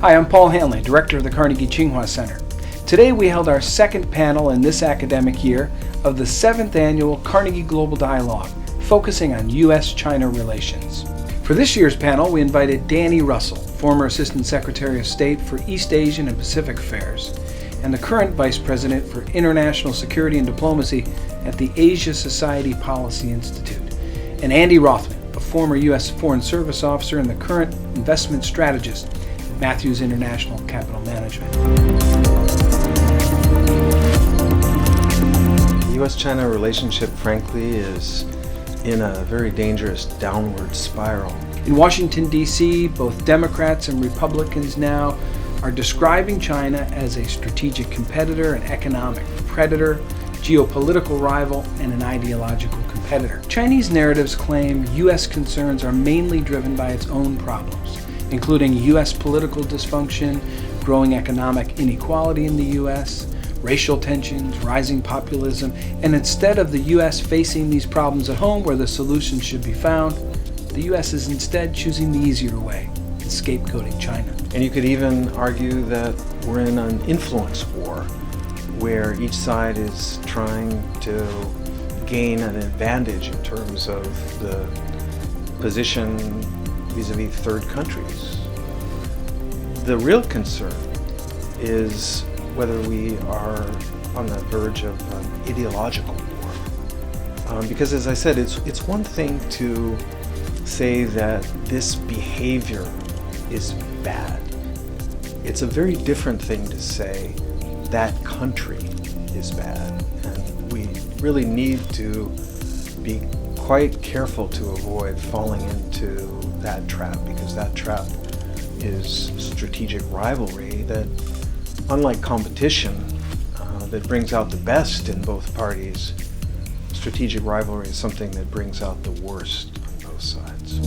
Hi, I'm Paul Haenle, Director of the Carnegie Tsinghua Center. Today we held our second panel in this academic year of the 7th Annual Carnegie Global Dialogue, focusing on U.S.-China relations. For this year's panel, we invited Danny Russel, former Assistant Secretary of State for East Asian and Pacific Affairs, and the current Vice President for International Security and Diplomacy at the Asia Society Policy Institute, and Andy Rothman, a former U.S. Foreign Service officer and the current investment strategist at Matthews International Capital Management. The U.S.-China relationship, frankly, is in a very dangerous downward spiral. In Washington, D.C., both Democrats and Republicans now are describing China as a strategic competitor, an economic predator, geopolitical rival, and an ideological competitor. Chinese narratives claim U.S. concerns are mainly driven by its own problems, including U.S. political dysfunction, growing economic inequality in the U.S., racial tensions, rising populism, and instead of the U.S. facing these problems at home where the solutions should be found, the U.S. is instead choosing the easier way, scapegoating China. And you could even argue that we're in an influence war where each side is trying to gain an advantage in terms of the position vis-a-vis third countries. The real concern is whether we are on the verge of an ideological war. Because as I said, it's one thing to say that this behavior is bad. It's a very different thing to say that country is bad. And we really need to be quite careful to avoid falling into that trap, because that trap is strategic rivalry that, unlike competition that brings out the best in both parties, strategic rivalry is something that brings out the worst on both sides.